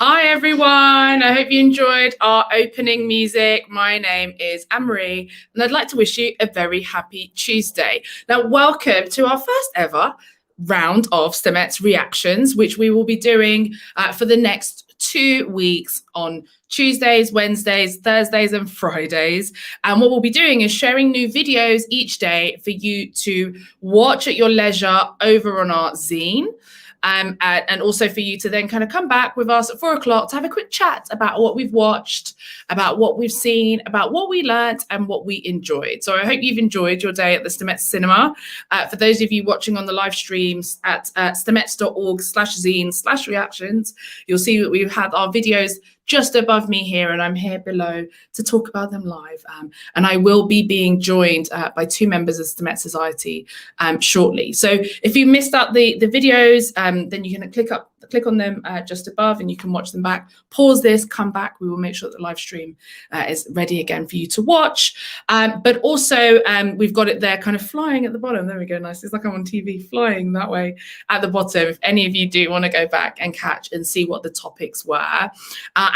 Hi everyone, I hope you enjoyed our opening music. My name is Anne-Marie and I'd like to wish you a very happy Tuesday. Now welcome to our first ever round of Stemettes Reactions, which we will be doing for the next 2 weeks on Tuesdays, Wednesdays, Thursdays and Fridays. And what we'll be doing is sharing new videos each day for you to watch at your leisure over on our Zine. And also for you to then kind of come back with us at 4 o'clock to have a quick chat about what we've watched, about what we've seen, about what we learnt and what we enjoyed. So I hope you've enjoyed your day at the Stemettes Cinema. For those of you watching on the live streams at stemettes.org/zine/reactions, you'll see that we've had our videos just above me here, and I'm here below to talk about them live. And I will be being joined by 2 members of Stemettes Society shortly. So if you missed out the videos, then you can click on them just above and you can watch them back. Pause this, come back. We will make sure that the live stream is ready again for you to watch. But also we've got it there kind of flying at the bottom. There we go, nice. It's like I'm on TV flying that way at the bottom. If any of you do want to go back and catch and see what the topics were.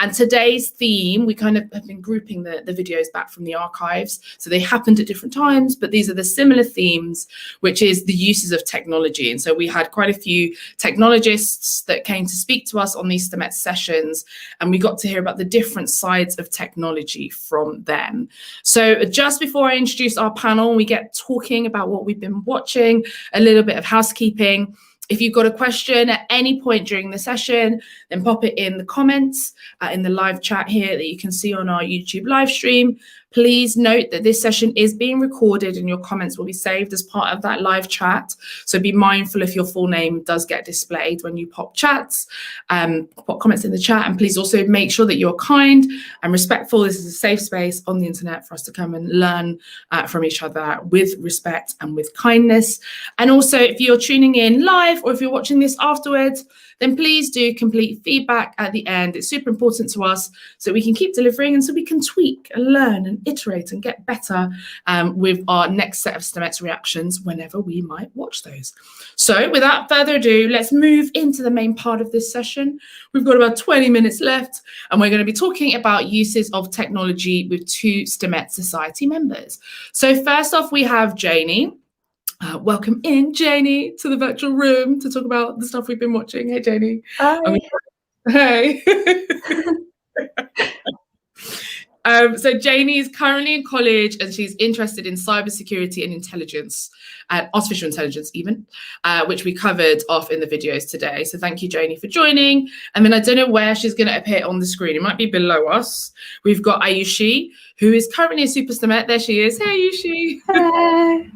And today's theme, we kind of have been grouping the videos back from the archives. So they happened at different times, but these are the similar themes, which is the uses of technology. And so we had quite a few technologists that came to speak to us on these Stemettes sessions, and we got to hear about the different sides of technology from them. So just before I introduce our panel, we get talking about what we've been watching, a little bit of housekeeping. If you've got a question at any point during the session, then pop it in the comments in the live chat here that you can see on our YouTube live stream. Please note that this session is being recorded and your comments will be saved as part of that live chat. So be mindful if your full name does get displayed when you pop chats, pop comments in the chat. And please also make sure that you're kind and respectful. This is a safe space on the internet for us to come and learn from each other with respect and with kindness. And also if you're tuning in live or if you're watching this afterwards, then please do complete feedback at the end. It's super important to us so we can keep delivering and so we can tweak and learn and iterate and get better with our next set of Stemettes reactions whenever we might watch those. So without further ado, let's move into the main part of this session. We've got about 20 minutes left and we're going to be talking about uses of technology with 2 Stemettes Society members. So first off, we have Janie. Welcome in, Janie, to the virtual room to talk about the stuff we've been watching. Hey, Janie. Hi. Hey. So Janie is currently in college and she's interested in cybersecurity and intelligence, artificial intelligence even, which we covered off in the videos today. So thank you, Janie, for joining. And then I don't know where she's going to appear on the screen. It might be below us. We've got Ayushi, who is currently a super Stemet. There she is. Hey, Ayushi. Hi.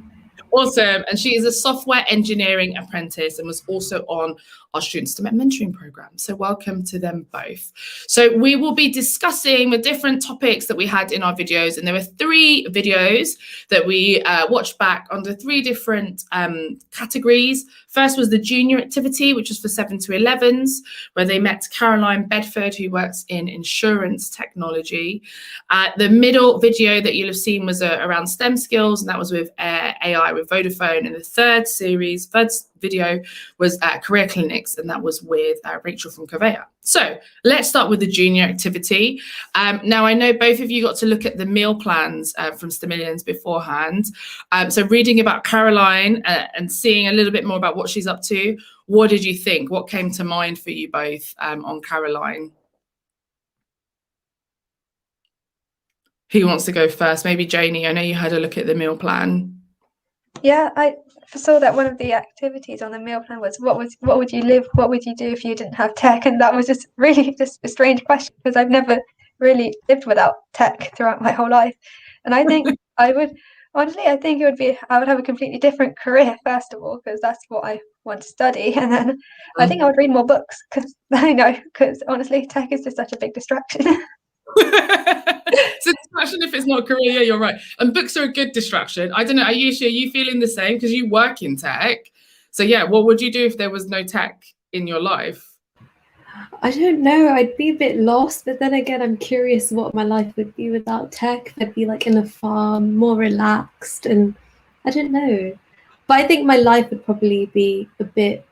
Awesome. And she is a software engineering apprentice and was also on our Student Stemet mentoring program. So welcome to them both. So we will be discussing the different topics that we had in our videos. And there were 3 videos that we watched back under 3 different categories. First was the junior activity, which was for 7 to 11s, where they met Caroline Bedford, who works in insurance technology. The middle video that you'll have seen was around STEM skills, and that was with AI with Vodafone. And the third video was career clinics, and that was with Rachel from Covea. So let's start with the junior activity. Now, I know both of you got to look at the meal plans from Stemillions beforehand. So reading about Caroline and seeing a little bit more about what she's up to, what did you think? What came to mind for you both on Caroline? Who wants to go first? Maybe Janie. I know you had a look at the meal plan. Yeah, I saw that one of the activities on the meal plan was what would you do if you didn't have tech? And that was just really just a strange question, because I've never really lived without tech throughout my whole life. And I think I would have a completely different career, first of all, because that's what I want to study. And then I think I would read more books, because honestly, tech is just such a big distraction. So distraction if it's not a career, yeah, you're right. And books are a good distraction. I don't know, Ayushi, are you feeling the same? Because you work in tech. So yeah, what would you do if there was no tech in your life? I don't know. I'd be a bit lost, but then again, I'm curious what my life would be without tech. I'd be like in a farm, more relaxed, and I don't know. But I think my life would probably be a bit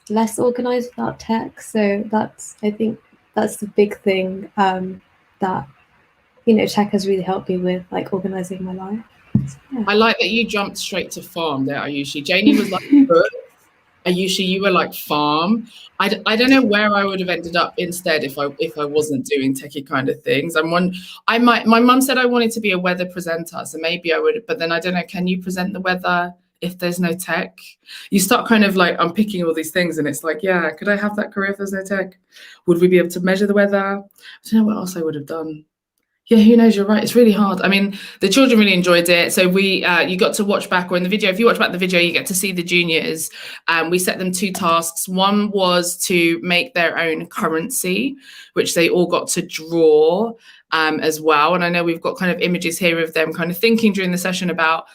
less organized without tech. So I think that's the big thing that, tech has really helped me with, like organizing my life. So, yeah. I like that you jumped straight to farm there, Ayushi. Janie was like, book. Ayushi, you were like farm. I don't know where I would have ended up instead if I wasn't doing techie kind of things. My mum said I wanted to be a weather presenter, so maybe I would, but then I don't know, can you present the weather if there's no tech? You start kind of like unpicking all these things, and it's like, yeah, could I have that career if there's no tech? Would we be able to measure the weather? I don't know what else I would have done. Yeah, who knows? You're right. It's really hard. I mean, the children really enjoyed it. So you got to watch back, or in the video, if you watch back the video, you get to see the juniors. We set them 2 tasks. One was to make their own currency, which they all got to draw as well. And I know we've got kind of images here of them kind of thinking during the session about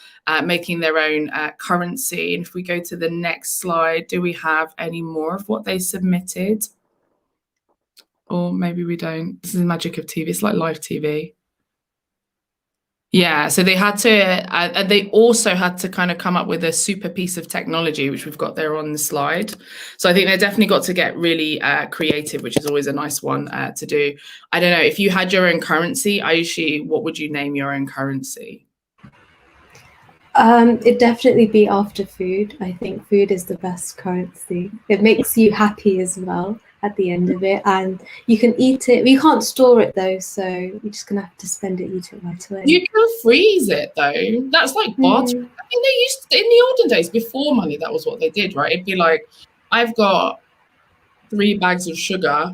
making their own currency. And if we go to the next slide, do we have any more of what they submitted? Or maybe we don't. This is the magic of TV. It's like live TV. Yeah, so they had to, and they also had to kind of come up with a super piece of technology, which we've got there on the slide. So I think they definitely got to get really creative, which is always a nice one to do. I don't know, if you had your own currency, Ayushi, what would you name your own currency? It'd definitely be after food. I think food is the best currency. It makes you happy as well at the end of it, and you can eat it. You can't store it though, so you're just gonna have to spend it, eat it right away. You can freeze it though. That's like barter. I think they used to, in the olden days before money, that was what they did, right? It'd be like, I've got 3 bags of sugar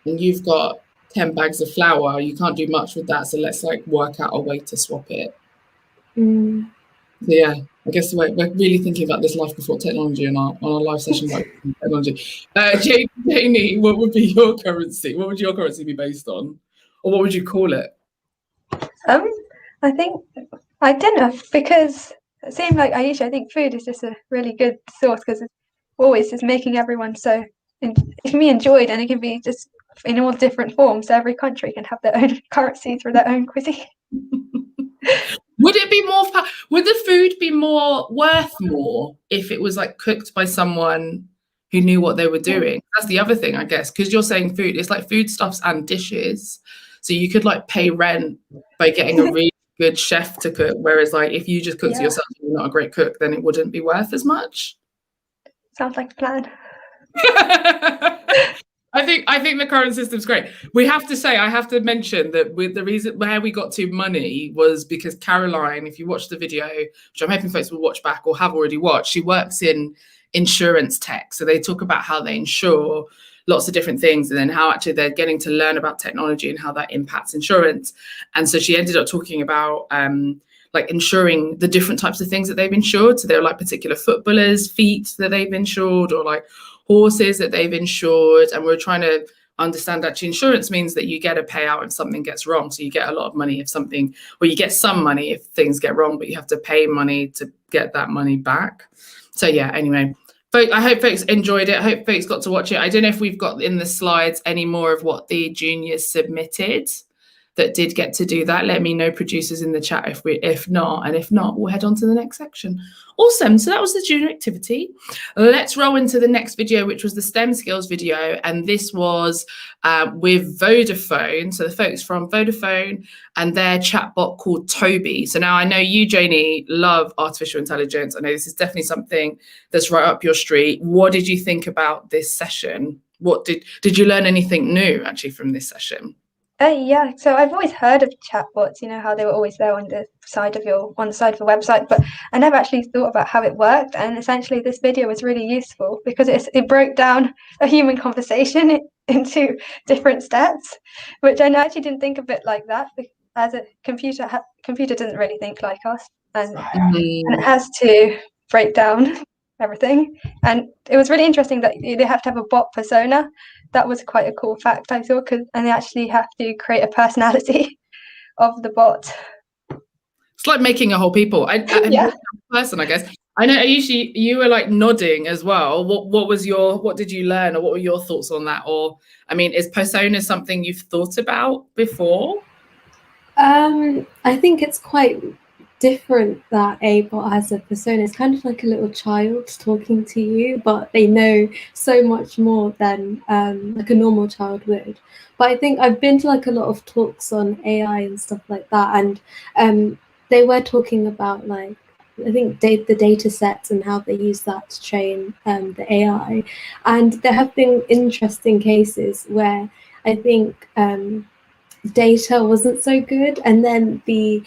and you've got 10 bags of flour. You can't do much with that, so let's like work out a way to swap it. So yeah, I guess we're really thinking about this life before technology on our live session about technology. Janie, what would be your currency? What would your currency be based on? Or what would you call it? I think, I don't know, because it seems like Ayesha, I think food is just a really good source, because it's always just making everyone so, it can be enjoyed, and it can be just in all different forms. So every country can have their own currency through their own cuisine. Would it be more? Would the food be worth more if it was like cooked by someone who knew what they were doing? That's the other thing, I guess, because you're saying food. It's like foodstuffs and dishes, so you could like pay rent by getting a really good chef to cook. Whereas like if you just cooked it yourself and you're not a great cook, then it wouldn't be worth as much. Sounds like a plan. I think the current system's great. We have to say, I have to mention that the reason where we got to money was because Caroline, if you watch the video, which I'm hoping folks will watch back or have already watched, she works in insurance tech. So they talk about how they insure lots of different things, and then how actually they're getting to learn about technology and how that impacts insurance. And so she ended up talking about like insuring the different types of things that they've insured. So there were like particular footballers' feet that they've insured, or like horses that they've insured. And we're trying to understand actually insurance means that you get a payout if something gets wrong. So you get a lot of money if something, or you get some money if things get wrong, but you have to pay money to get that money back. So yeah, anyway, I hope folks enjoyed it. I hope folks got to watch it. I don't know if we've got in the slides any more of what the juniors submitted that did get to do that. Let me know, producers, in the chat if not, and if not, we'll head on to the next section. Awesome. So that was the junior activity. Let's roll into the next video, which was the STEM skills video, and this was with Vodafone. So the folks from Vodafone and their chatbot called Toby. So now I know you, Janie, love artificial intelligence. I know this is definitely something that's right up your street. What did you think about this session? What did you learn anything new actually from this session? Yeah, so I've always heard of chatbots, you know, how they were always there on the side of the website, but I never actually thought about how it worked. And essentially this video was really useful because it broke down a human conversation into different steps, which I actually didn't think of it like that. As a computer doesn't really think like us, and it has to break down everything. And it was really interesting that they have to have a bot persona. That was quite a cool fact I thought, and they actually have to create a personality of the bot. It's like making a whole people. Yeah. Person, I guess. I know usually you were like nodding as well. What did you learn, or what were your thoughts on that? Or, I mean, is persona something you've thought about before? I think it's quite different that a bot has a persona. It's kind of like a little child talking to you, but they know so much more than like a normal child would. But I think I've been to like a lot of talks on AI and stuff like that, and they were talking about like, I think the data sets and how they use that to train the AI. And there have been interesting cases where I think data wasn't so good, and then the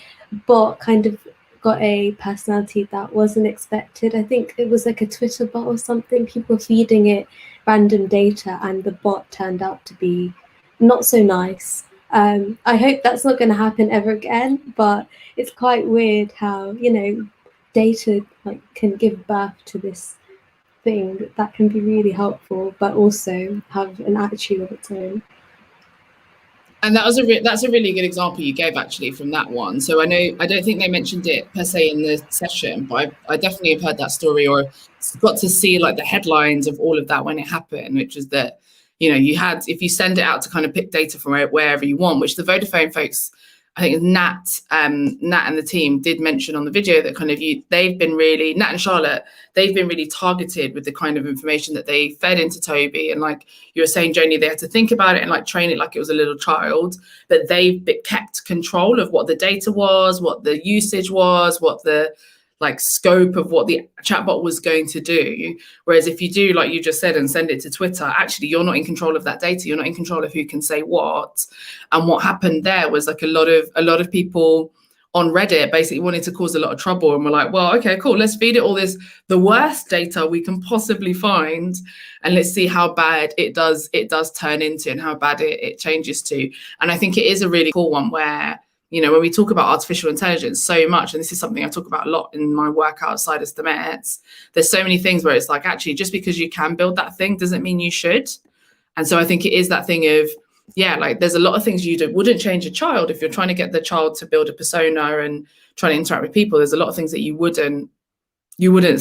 bot kind of got a personality that wasn't expected. I think it was like a Twitter bot or something. People were feeding it random data and the bot turned out to be not so nice. I hope that's not going to happen ever again, but it's quite weird how, you know, data like can give birth to this thing that can be really helpful but also have an attitude of its own. And that's a really good example you gave actually from that one. So I don't think they mentioned it per se in the session, but I definitely have heard that story or got to see like the headlines of all of that when it happened, which is that, you know, you had, if you send it out to kind of pick data from wherever you want, which the Vodafone folks, I think Nat and the team did mention on the video that kind of they've been really, Nat and Charlotte, they've been really targeted with the kind of information that they fed into Toby. And like you were saying, Joni, they had to think about it and like train it like it was a little child, but they've kept control of what the data was, what the usage was, what the like scope of what the chatbot was going to do. Whereas if you do, like you just said, and send it to Twitter, actually, you're not in control of that data. You're not in control of who can say what. And what happened there was like a lot of people on Reddit basically wanted to cause a lot of trouble and were like, well, okay, cool. Let's feed it all the worst data we can possibly find. And let's see how bad it does turn into and how bad it changes to. And I think it is a really cool one where, you know, when we talk about artificial intelligence so much, and this is something I talk about a lot in my work outside of Stemettes, there's so many things where it's like, actually, just because you can build that thing doesn't mean you should. And so I think it is that thing of, yeah, like there's a lot of things wouldn't change a child if you're trying to get the child to build a persona and trying to interact with people. There's a lot of things that you wouldn't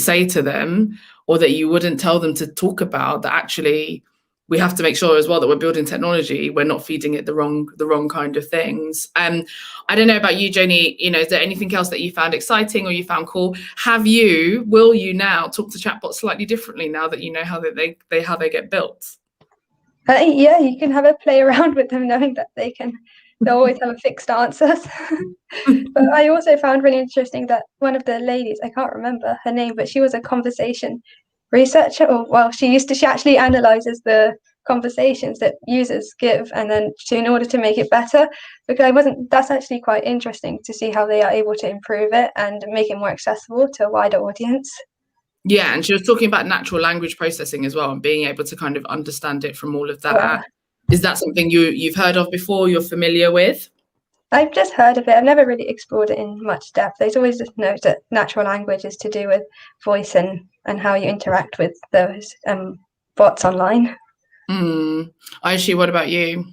say to them, or that you wouldn't tell them to talk about, that actually we have to make sure as well that we're building technology, we're not feeding it the wrong kind of things. I don't know about you, Joni, you know, is there anything else that you found exciting or you found cool? Will you now talk to chatbots slightly differently now that you know how they get built? Yeah, you can have a play around with them, knowing that they'll always have a fixed answers. But I also found really interesting that one of the ladies, I can't remember her name, but she was a conversation researcher, or well, she actually analyzes the conversations that users give, and then in order to make it better, because that's actually quite interesting to see how they are able to improve it and make it more accessible to a wider audience. Yeah, and she was talking about natural language processing as well, and being able to kind of understand it from all of that. Yeah. Is that something you've heard of before, you're familiar with? I've just heard of it. I've never really explored it in much depth. There's always just known that natural language is to do with voice and how you interact with those bots online. Aishi, what about you?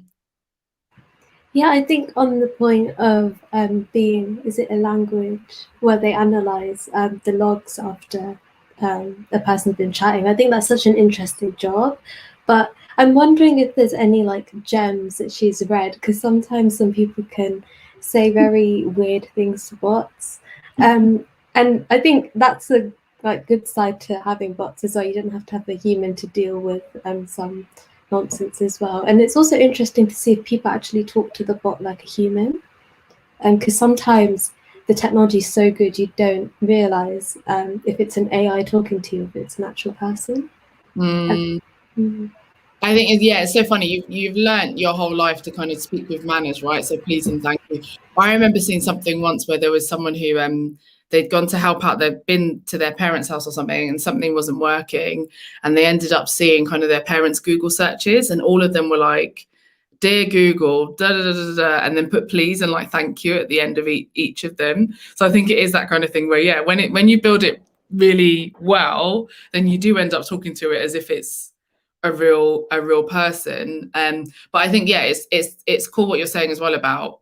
Yeah, I think on the point of is it a language where they analyze the logs after a person's been chatting? I think that's such an interesting job, but I'm wondering if there's any like gems that she's read, because sometimes some people can say very weird things to bots, and I think that's a good side to having bots as well. You don't have to have a human to deal with some nonsense as well. And it's also interesting to see if people actually talk to the bot like a human, because sometimes the technology is so good you don't realize if it's an AI talking to you, if it's an actual person. I think, yeah, it's so funny. You've learnt your whole life to kind of speak with manners, right? So please and thank you. I remember seeing something once where there was someone who they'd gone to help out. They'd been to their parents' house or something, and something wasn't working, and they ended up seeing kind of their parents' Google searches, and all of them were like, "Dear Google, da da da da da," and then put please and like thank you at the end of each of them. So I think it is that kind of thing where, yeah, when you build it really well, then you do end up talking to it as if it's a real person. But I think, yeah, it's cool what you're saying as well about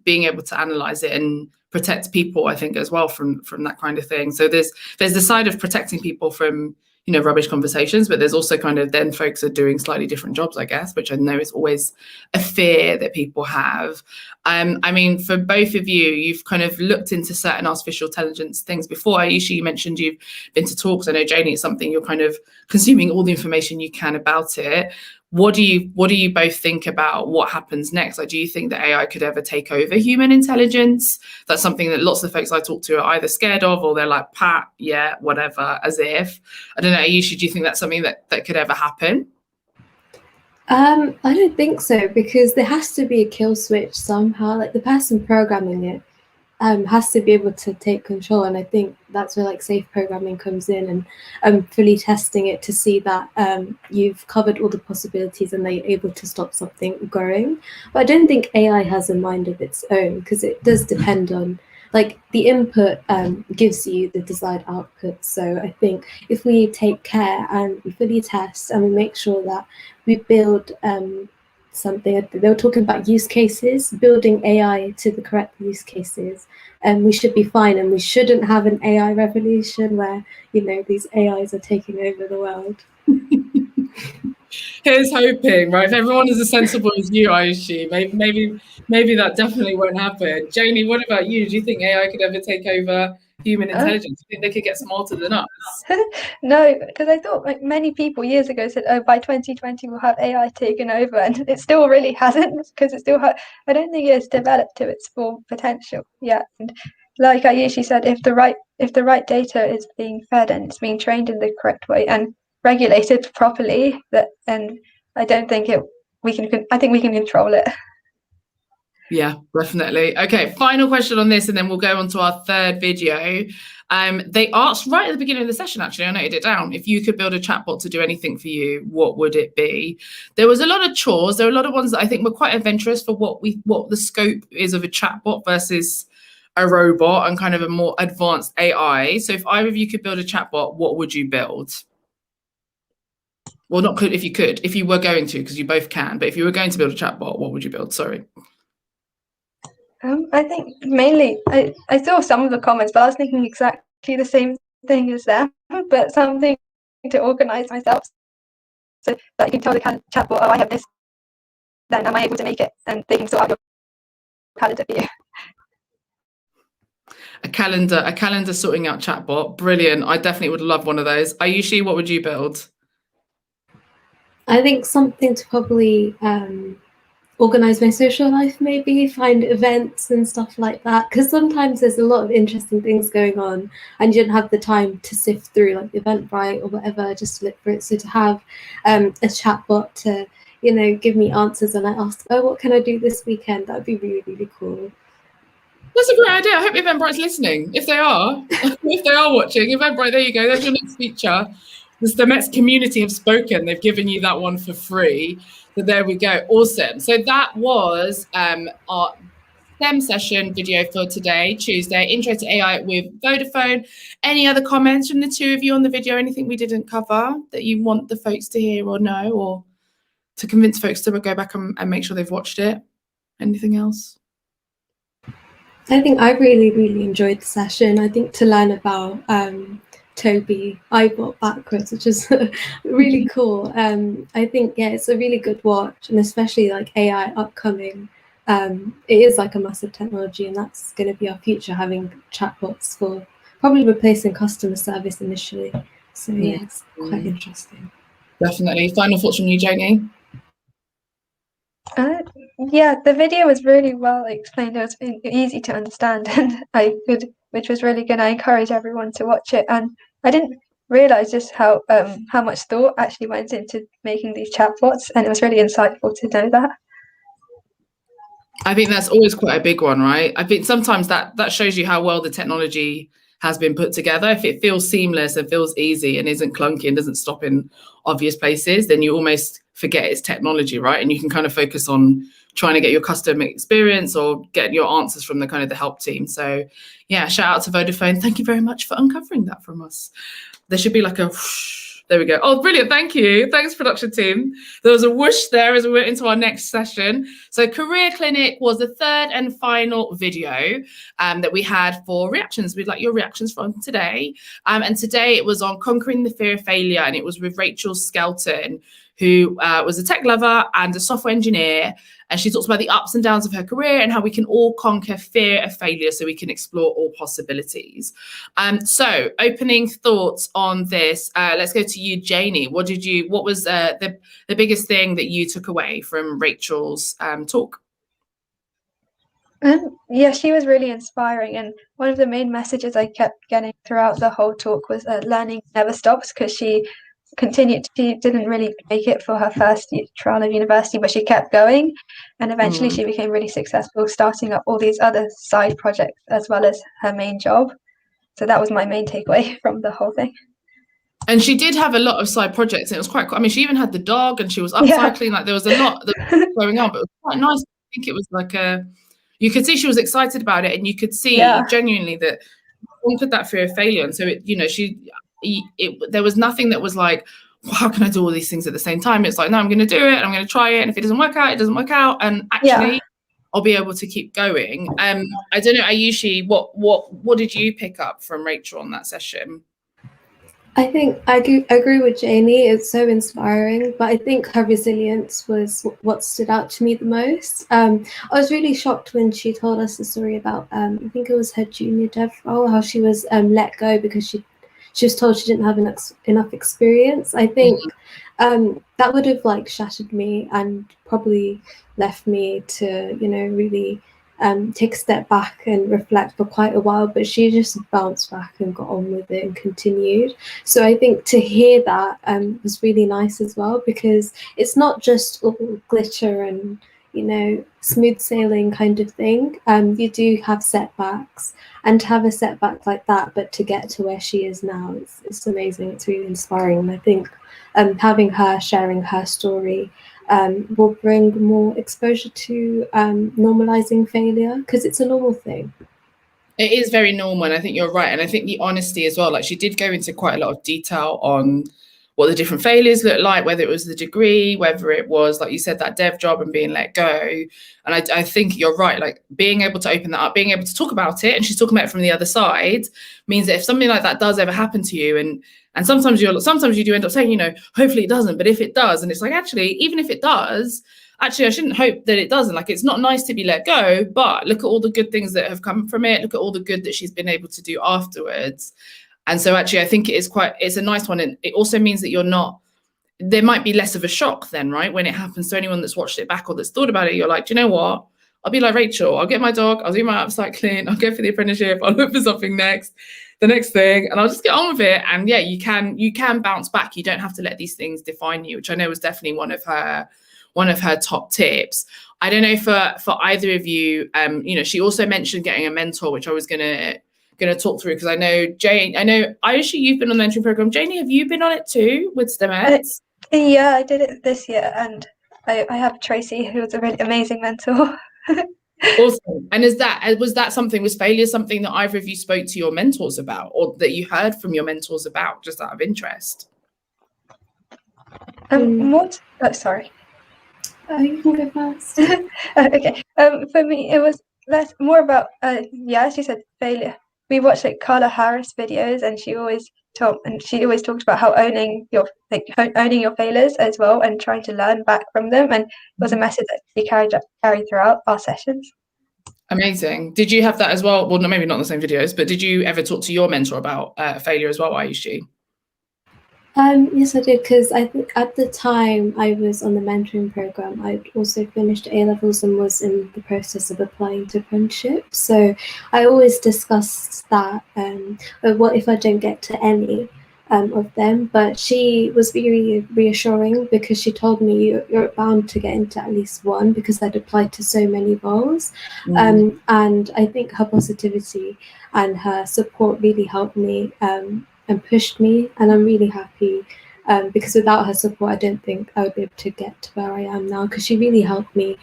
being able to analyze it and protect people, I think, as well from that kind of thing. So there's the side of protecting people from, you know, rubbish conversations, but there's also kind of then folks are doing slightly different jobs, I guess, which I know is always a fear that people have. I mean, for both of you, you've kind of looked into certain artificial intelligence things before. Aisha, you mentioned you've been to talks. I know, Janie, it's something you're kind of consuming all the information you can about it. What do you both think about what happens next? Like, do you think that AI could ever take over human intelligence? That's something that lots of the folks I talk to are either scared of, or they're like, "Pat, yeah, whatever," as if. I don't know, Aisha, do you think that's something that could ever happen? I don't think so, because there has to be a kill switch somehow. Like, the person programming it has to be able to take control, and I think that's where like safe programming comes in, and fully testing it to see that you've covered all the possibilities and they're able to stop something growing. But I don't think AI has a mind of its own, because it does depend on, like, the input gives you the desired output. So I think if we take care and we fully test and we make sure that we build something, they were talking about use cases, building AI to the correct use cases, and we should be fine. And we shouldn't have an AI revolution where, you know, these AIs are taking over the world. Here's hoping, right? If everyone is as sensible as you, Aishi, maybe that definitely won't happen. Janie, what about you? Do you think AI could ever take over human intelligence? Do you think they could get smarter than us? No, because I thought, like, many people years ago said, "Oh, by 2020 we'll have AI taken over," and it still really hasn't, because it still I don't think it's developed to its full potential yet. And like Aishi said, if the right data is being fed and it's being trained in the correct way and regulated properly, and I don't think I think we can control it. Yeah, definitely. Okay, final question on this, and then we'll go on to our third video. They asked right at the beginning of the session, actually, I noted it down, if you could build a chatbot to do anything for you, what would it be? There was a lot of chores. There were a lot of ones that I think were quite adventurous for what the scope is of a chatbot versus a robot and kind of a more advanced AI. So if either of you could build a chatbot, what would you build? Well, not could, if you were going to, because you both can, but if you were going to build a chatbot, what would you build? Sorry. I think mainly, I saw some of the comments, but I was thinking exactly the same thing as them, but something to organize myself, so that you can tell the chatbot, "Oh, I have this, then am I able to make it?" And they can sort out your calendar for you. A calendar sorting out chatbot. Brilliant. I definitely would love one of those. Ayushi, what would you build? I think something to probably organize my social life, maybe find events and stuff like that, because sometimes there's a lot of interesting things going on and you don't have the time to sift through like Eventbrite or whatever just to look for it. So to have a chatbot to, you know, give me answers and I ask, oh, what can I do this weekend? That would be really, really cool. That's a great idea. I hope Eventbrite's listening. If they are, if they are watching, Eventbrite, there you go. There's your next feature. The Stemettes community have spoken. They've given you that one for free. So there we go. Awesome. So that was our STEM session video for today, Tuesday. Intro to AI with Vodafone. Any other comments from the two of you on the video? Anything we didn't cover that you want the folks to hear or know, or to convince folks to go back and make sure they've watched it? Anything else? I think I really, really enjoyed the session. I think to learn about Toby eyebot backwards, which is really cool. I think, yeah, it's a really good watch, and especially like AI upcoming. It is like a massive technology, and that's going to be our future, having chatbots for probably replacing customer service initially. So yeah, it's quite interesting. Definitely. Final thoughts from you, Janie? Yeah, the video was really well explained. It was easy to understand, and which was really good. I encourage everyone to watch it. And I didn't realize just how much thought actually went into making these chatbots, and it was really insightful to know that. I think that's always quite a big one, right? I think sometimes that shows you how well the technology has been put together. If it feels seamless and feels easy and isn't clunky and doesn't stop in obvious places, then you almost forget it's technology, right? And you can kind of focus on trying to get your customer experience or get your answers from the kind of the help team. So yeah, shout out to Vodafone. Thank you very much for uncovering that from us. There should be like a whoosh. There we go. Oh, brilliant. Thank you. Thanks, production team. There was a whoosh there as we went into our next session. So Career Clinic was the third and final video that we had for reactions. We'd like your reactions from today. And today it was on conquering the fear of failure, and it was with Rachel Skelton, who was a tech lover and a software engineer. And she talks about the ups and downs of her career and how we can all conquer fear of failure so we can explore all possibilities. So opening thoughts on this, let's go to you, Janie. What was the biggest thing that you took away from Rachel's talk? Yeah, she was really inspiring. And one of the main messages I kept getting throughout the whole talk was learning never stops, because she didn't really make it for her first trial of university, but she kept going, and eventually she became really successful, starting up all these other side projects as well as her main job. So that was my main takeaway from the whole thing. And she did have a lot of side projects, and it was quite cool. I mean, she even had the dog, and she was upcycling. Yeah. Like there was a lot that was going on, but it was quite nice. I think it was like you could see she was excited about it, and you could see genuinely that she conquered that fear of failure. And so there was nothing that was like, well, how can I do all these things at the same time? It's like, no, I'm going to do it. I'm going to try it. And if it doesn't work out, it doesn't work out. And actually, I'll be able to keep going. I don't know, Ayushi, what did you pick up from Rachel on that session? I think I agree with Janie. It's so inspiring, but I think her resilience was what stood out to me the most. I was really shocked when she told us the story about, I think it was her junior dev role, how she was let go because she was told she didn't have enough experience. I think that would have like shattered me and probably left me to, really take a step back and reflect for quite a while, but she just bounced back and got on with it and continued. So I think to hear that was really nice as well, because it's not just all glitter and smooth sailing kind of thing. You do have setbacks, and to have a setback like that, but to get to where she is now, it's amazing. It's really inspiring. And I think having her sharing her story will bring more exposure to normalizing failure, because it's a normal thing. It is very normal, and I think you're right. And I think the honesty as well, like she did go into quite a lot of detail on what the different failures look like, whether it was the degree, whether it was, like you said, that dev job and being let go. And I think you're right, like being able to open that up, being able to talk about it, and she's talking about it from the other side, means that if something like that does ever happen to you, and sometimes you do end up saying, hopefully it doesn't, but if it does, and it's like, actually, even if it does, actually, I shouldn't hope that it doesn't. Like, it's not nice to be let go, but look at all the good things that have come from it. Look at all the good that she's been able to do afterwards. And so actually, I think it's a nice one. And it also means that you're not there might be less of a shock then, right? When it happens to anyone that's watched it back or that's thought about it, you're like, do you know what? I'll be like Rachel, I'll get my dog, I'll do my upcycling, I'll go for the apprenticeship, I'll look for something next, the next thing, and I'll just get on with it. And yeah, you can bounce back. You don't have to let these things define you, which I know was definitely one of her top tips. I don't know for either of you, you know, she also mentioned getting a mentor, which I was gonna talk through, because I know Aisha, you've been on the mentoring program. Janie, have you been on it too with Stemettes? Yeah, I did it this year, and I have Tracy, who was a really amazing mentor. Awesome. And was failure something that either of you spoke to your mentors about, or that you heard from your mentors about, just out of interest? What? Oh, sorry. You can go first. Okay. For me, it was more about yeah, as you said, failure. We watched like Carla Harris videos, and she always talked about how owning your failures as well, and trying to learn back from them, and it was a message that she carried throughout our sessions. Amazing. Did you have that as well? Well, no, maybe not in the same videos, but did you ever talk to your mentor about failure as well, Ayushi? Yes, I did, because I think at the time I was on the mentoring program, I'd also finished A-levels and was in the process of applying to apprenticeship. So I always discussed that, what if I don't get to any of them? But she was very reassuring, because she told me you're bound to get into at least one, because I'd applied to so many roles. And I think her positivity and her support really helped me and pushed me, and I'm really happy, because without her support I don't think I would be able to get to where I am now, because she really helped me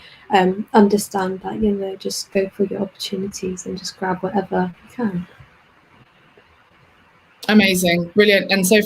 understand that, you know, just go for your opportunities and just grab whatever you can. Amazing, brilliant. And so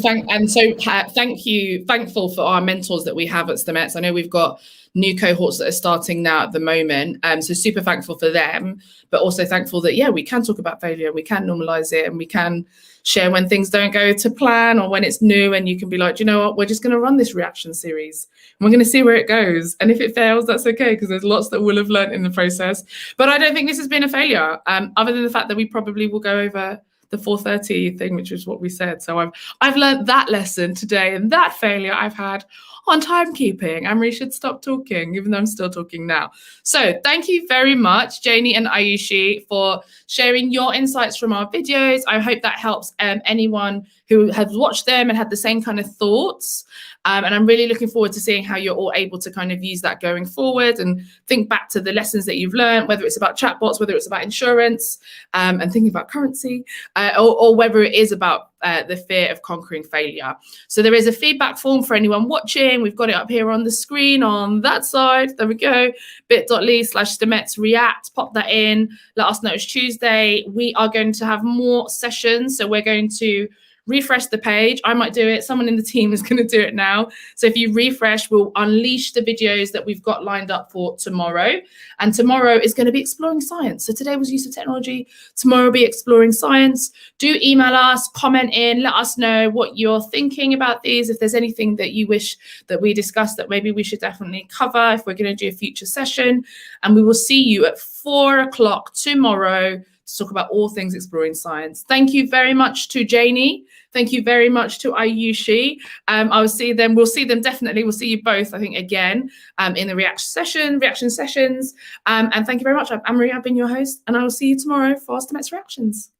thankful for our mentors that we have at Stemettes. I know we've got new cohorts that are starting now at the moment, so super thankful for them, but also thankful that, yeah, we can talk about failure, we can normalize it, and we can share when things don't go to plan or when it's new, and you can be like, you know what, we're just going to run this reaction series and we're going to see where it goes, and if it fails, that's okay, because there's lots that we'll have learned in the process. But I don't think this has been a failure, other than the fact that we probably will go over the 4:30 thing, which is what we said. So I've learned that lesson today, and that failure I've had on timekeeping. Amri should stop talking, even though I'm still talking now. So thank you very much, Janie and Ayushi, for sharing your insights from our videos. I hope that helps anyone who has watched them and had the same kind of thoughts. And I'm really looking forward to seeing how you're all able to kind of use that going forward and think back to the lessons that you've learned, whether it's about chatbots, whether it's about insurance, and thinking about currency, or whether it is about the fear of conquering failure. So there is a feedback form for anyone watching. We've got it up here on the screen on that side. There we go. bit.ly/Stemettes React. Pop that in. Let us know it's Tuesday. We are going to have more sessions. So we're going to refresh the page. I might do it. Someone in the team is going to do it now. So if you refresh, we'll unleash the videos that we've got lined up for tomorrow. And tomorrow is going to be exploring science. So today was use of technology. Tomorrow will be exploring science. Do email us, comment in, let us know what you're thinking about these. If there's anything that you wish that we discussed that maybe we should definitely cover, if we're going to do a future session. And we will see you at 4 o'clock tomorrow to talk about all things exploring science. Thank you very much to Janie. Thank you very much to Ayushi. We'll see them definitely. We'll see you both, I think, again in the reaction sessions. And thank you very much. I'm Marie, I've been your host, and I will see you tomorrow for Stemettes Reactions.